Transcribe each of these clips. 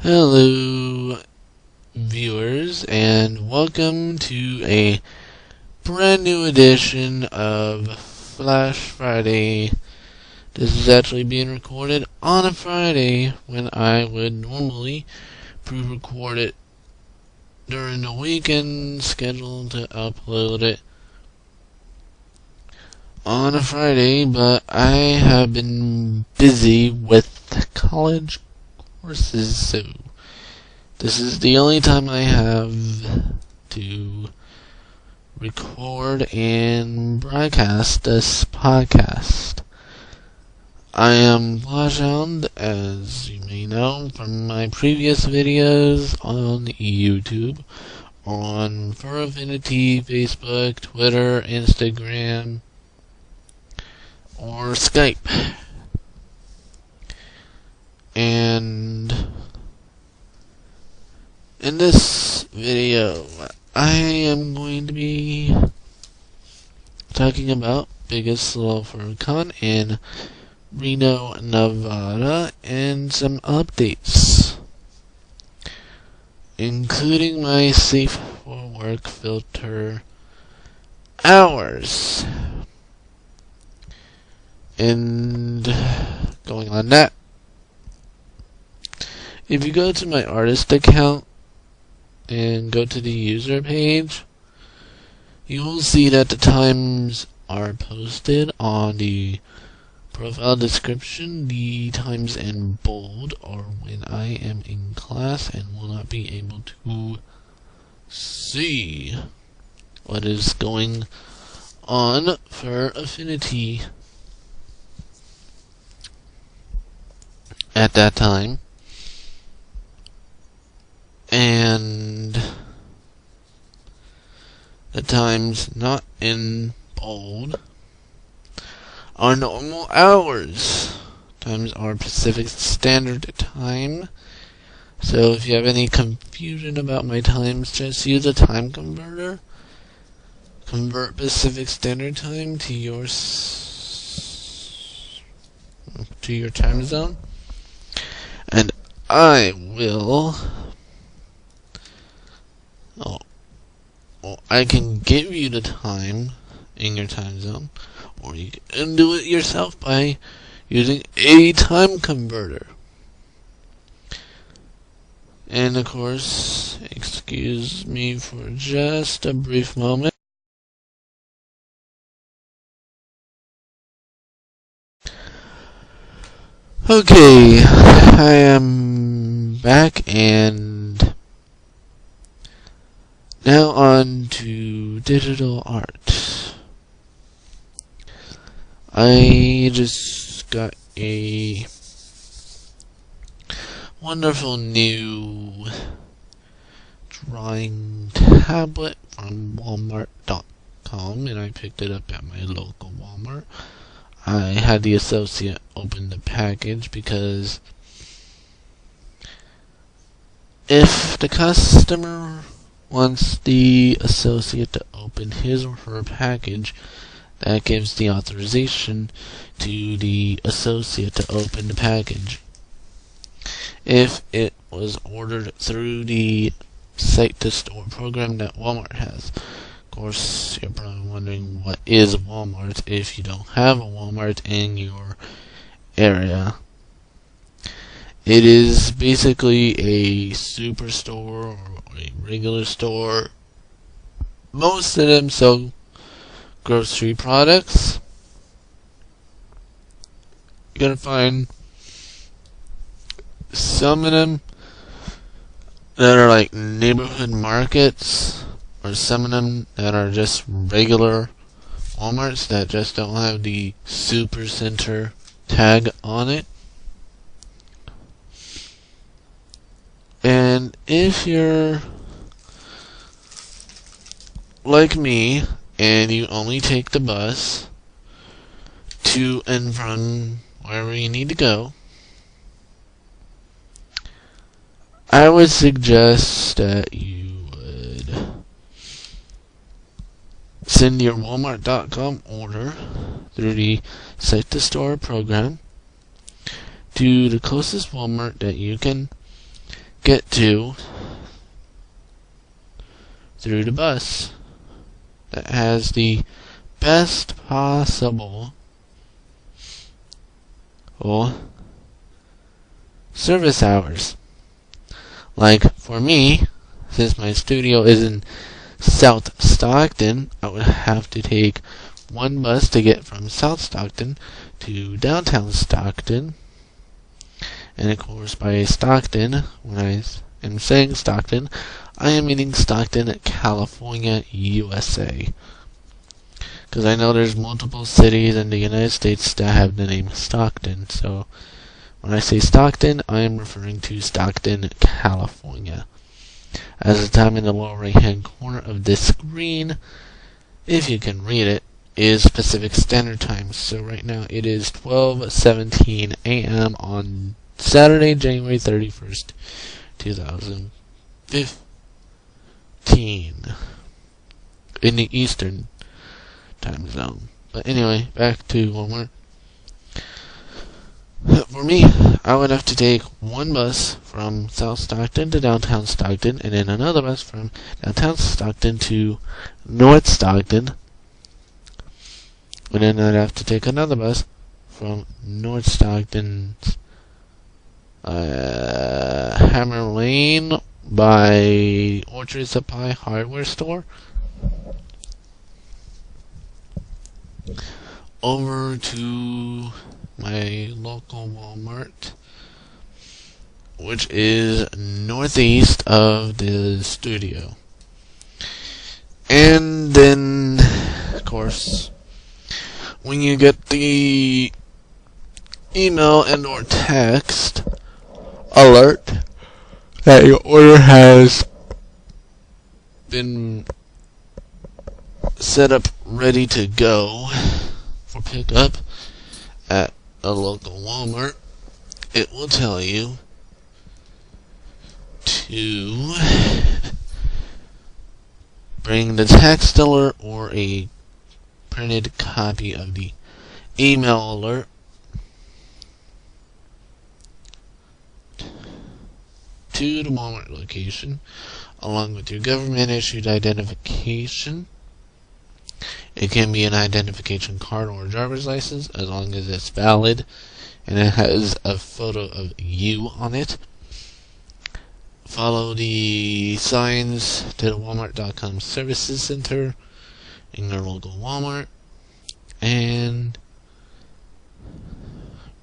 Hello, viewers, and welcome to a brand new edition of Flash Friday. This is actually being recorded on a Friday when I would normally pre-record it during the weekend, scheduled to upload it on a Friday, but I have been busy with college courses, so this is the only time I have to record and broadcast this podcast. I am Hound, as you may know from my previous videos on YouTube, on Fur Affinity, Facebook, Twitter, Instagram, or Skype. And in this video, I am going to be talking about Biggest Sulfur Con in Reno, Nevada, and some updates, including my safe for work filter hours. And going on that, if you go to my artist account and go to the user page, you will see that the times are posted on the profile description. The times in bold are when I am in class and will not be able to see what is going on for Affinity at that time. And the times not in bold are normal hours. Times are Pacific Standard Time. So if you have any confusion about my times, just use a time converter. Convert Pacific Standard Time to your time zone, and I will. I can give you the time in your time zone, or you can do it yourself by using a time converter. And of course, excuse me for just a brief moment. Okay, I am back, and now on to digital art. I just got a wonderful new drawing tablet from Walmart.com, and I picked it up at my local Walmart. I had the associate open the package because if the customer wants the associate to open his or her package, that gives the authorization to the associate to open the package. If it was ordered through the site-to-store program that Walmart has. Of course, you're probably wondering what is Walmart if you don't have a Walmart in your area. It is basically a superstore or a regular store. Most of them sell grocery products. You're gonna find some of them that are like neighborhood markets, or some of them that are just regular Walmarts that just don't have the super center tag on it. And if you're like me and you only take the bus to and from wherever you need to go, I would suggest that you would send your Walmart.com order through the site-to-store program to the closest Walmart that you can get to through the bus that has the best possible service hours. Like for me, since my studio is in South Stockton, I would have to take one bus to get from South Stockton to downtown Stockton. And of course, by Stockton, when I am saying Stockton, I am meaning Stockton, California, USA. Because I know there's multiple cities in the United States that have the name Stockton. So when I say Stockton, I am referring to Stockton, California. As the time in the lower right hand corner of this screen, if you can read it, is Pacific Standard Time. So right now it is 12:17 a.m. on Saturday, January 31st, 2015 in the Eastern time zone. But anyway, back to Walmart. For me, I would have to take one bus from South Stockton to downtown Stockton, and then another bus from downtown Stockton to North Stockton, and then I'd have to take another bus from North Stockton's Hammer Lane by Orchard Supply Hardware Store over to my local Walmart, which is northeast of the studio. And then, of course, when you get the email and or text alert that your order has been set up ready to go for pickup at a local Walmart, it will tell you to bring the text alert or a printed copy of the email alert to the Walmart location, along with your government issued identification. It can be an identification card or a driver's license, as long as it's valid and it has a photo of you on it. Follow the signs to the Walmart.com Services Center in your local Walmart and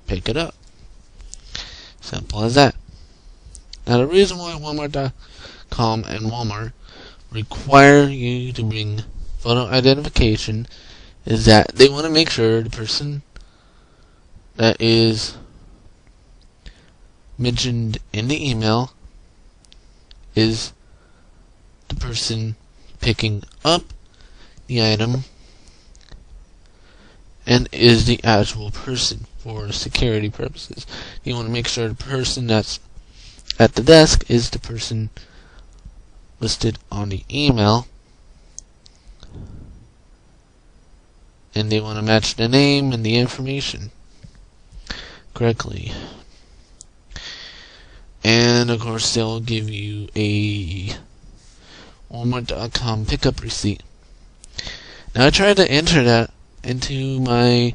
pick it up. Simple as that. Now, the reason why Walmart.com and Walmart require you to bring photo identification is that they want to make sure the person that is mentioned in the email is the person picking up the item and is the actual person for security purposes. You want to make sure the person that's at the desk is the person listed on the email, and they want to match the name and the information correctly. And of course, they'll give you a Walmart.com pickup receipt. Now, I tried to enter that into my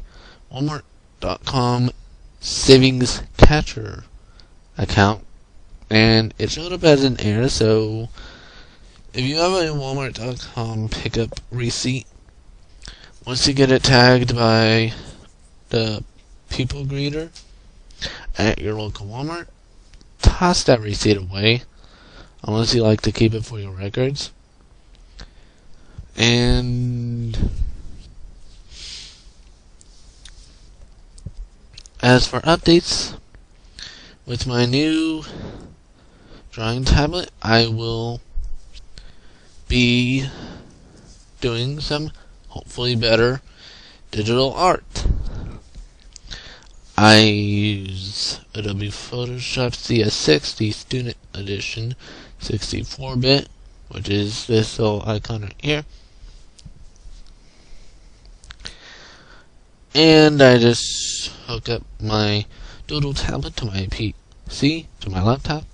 Walmart.com savings catcher account, and it showed up as an error. So if you have a Walmart.com pickup receipt, once you get it tagged by the people greeter at your local Walmart, toss that receipt away, unless you like to keep it for your records. And as for updates, with my new drawing tablet, I will be doing some hopefully better digital art. I use Adobe Photoshop CS6, the Student Edition 64-bit, which is this little icon right here. And I just hook up my Doodle tablet to my PC, to my laptop,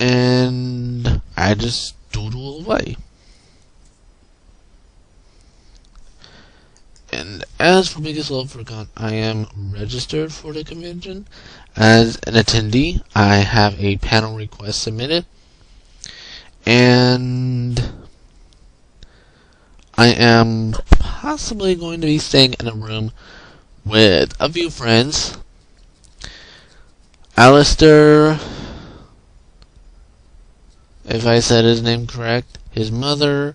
and I just doodle away. And as for Biggest Love for Con, I am registered for the convention as an attendee. I have a panel request submitted, and I am possibly going to be staying in a room with a few friends. Alistair, if I said his name correct, his mother,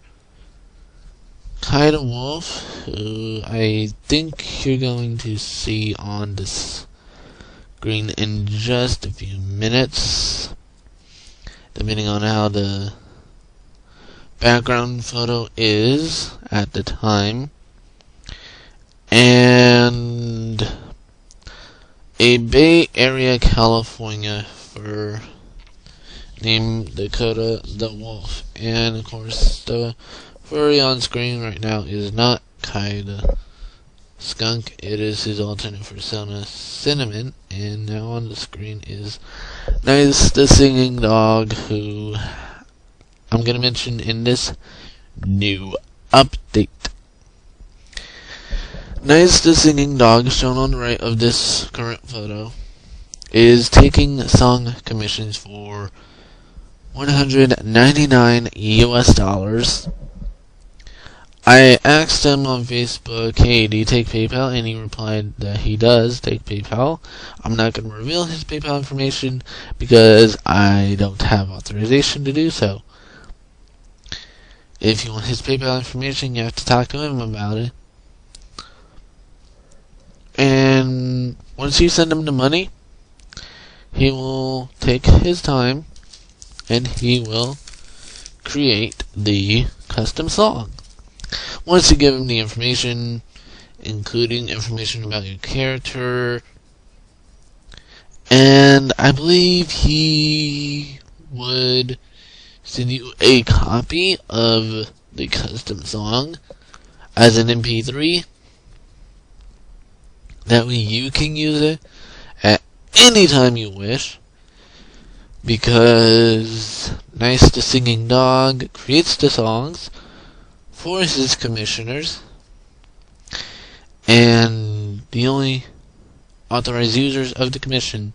Kaida Wolf, who I think you're going to see on the screen in just a few minutes, depending on how the background photo is at the time, and a Bay Area, California fur named Dakota the Wolf. And of course, the furry on screen right now is not Kaida Skunk, it is his alternate persona, Cinnamon. And now on the screen is Nice the Singing Dog, who I'm going to mention in this new update. Nice the Singing Dog, shown on the right of this current photo, is taking song commissions for $199 US. I asked him on Facebook, hey, do you take PayPal? And he replied that he does take PayPal. I'm not going to reveal his PayPal information because I don't have authorization to do so. If you want his PayPal information, you have to talk to him about it. And once you send him the money, he will take his time and he will create the custom song. Once you give him the information, including information about your character, and I believe he would send you a copy of the custom song as an MP3. That way you can use it at any time you wish, because Nice the Singing Dog creates the songs for his commissioners, and the only authorized users of the commission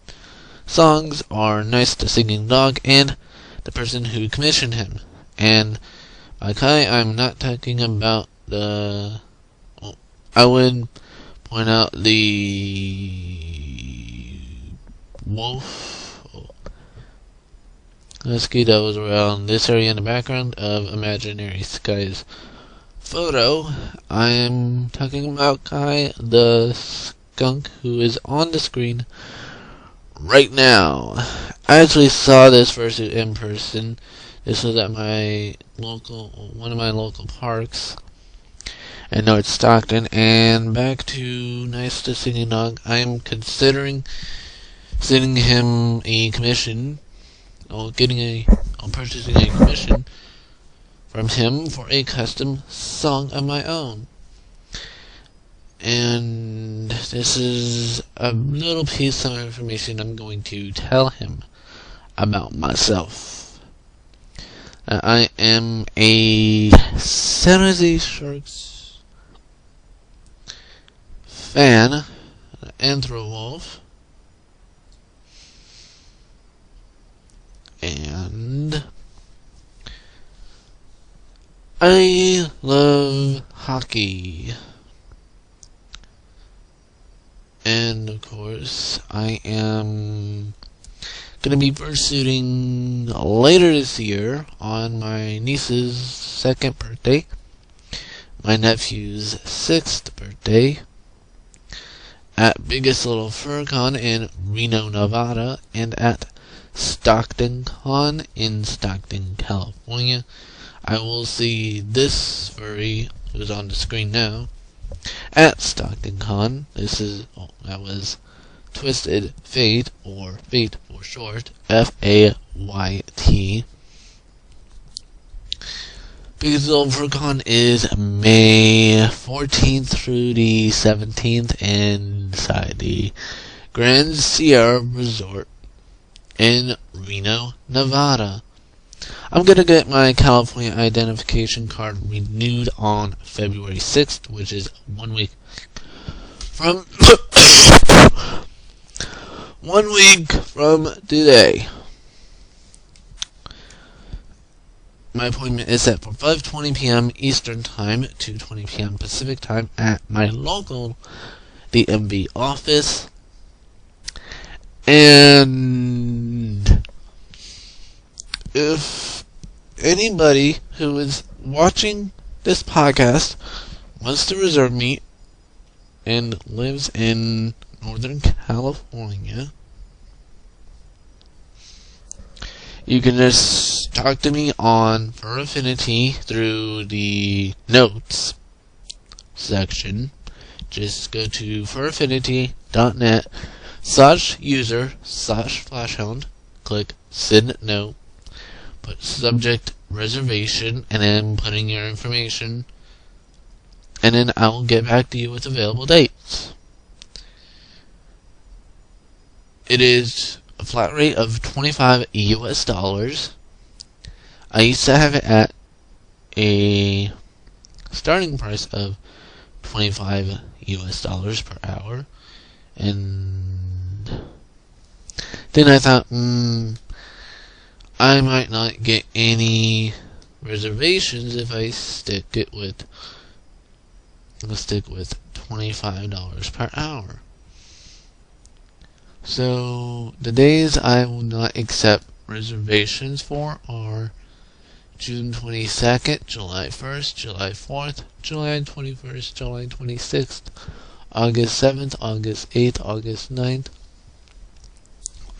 songs are Nice the Singing Dog and the person who commissioned him. And by Kai, I'm not talking about the... I would point out the wolf husky that was around this area in the background of Imaginary Skies photo. I am talking about Kai the skunk, who is on the screen right now. I actually saw this fursuit in person. This was at one of my local parks in North Stockton. And back to Nice the Singing Dog, I am considering sending him a commission, or purchasing a commission from him for a custom song of my own. And this is a little piece of information I'm going to tell him about myself. I am a San Jose Sharks fan, Anthrowolf, and I love hockey. And of course, I am going to be fursuiting later this year on my niece's 2nd birthday, my nephew's 6th birthday, at Biggest Little Fur Con in Reno, Nevada, and at Stockton Con in Stockton, California. I will see this furry, who's on the screen now, at Stockton Con. That was Twisted Fate, or Fate for short, F-A-Y-T. Biggest Little Fur Con is May 14th through the 17th inside the Grand Sierra Resort in Reno, Reno, Nevada. I'm gonna get my California identification card renewed on February 6th, which is 1 week from 1 week from today. My appointment is set for 5:20 p.m. Eastern Time, 2:20 p.m. Pacific Time at my local DMV office. And if anybody who is watching this podcast wants to reserve me and lives in Northern California, you can just talk to me on For Affinity through the notes section. Just go to foraffinity.net/user/flashhound, click send note, put subject reservation, and then put in your information, and then I will get back to you with available dates. It is a flat rate of $25 US. I used to have it at a starting price of $25 US per hour, and then I thought, I might not get any reservations if I stick with $25 per hour. So the days I will not accept reservations for are June 22nd, July 1st, July 4th, July 21st, July 26th, August 7th, August 8th, August 9th,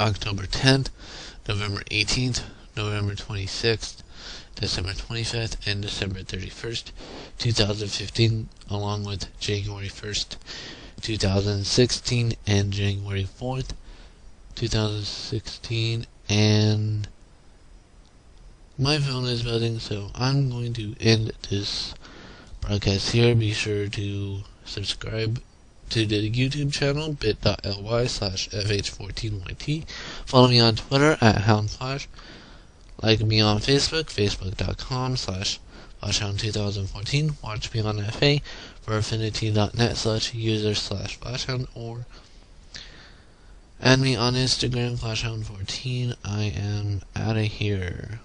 October 10th, November 18th, November 26th, December 25th, and December 31st, 2015, along with January 1st, 2016, and January 4th, 2016, and my phone is buzzing, so I'm going to end this broadcast here. Be sure to subscribe to the YouTube channel, bit.ly/fh14yt. Follow me on Twitter at HoundFlash. Like me on Facebook, facebook.com/flashhound2014. Watch me on FA for affinity.net/user/flashhound, or add me on Instagram, flashhound14. I am out of here.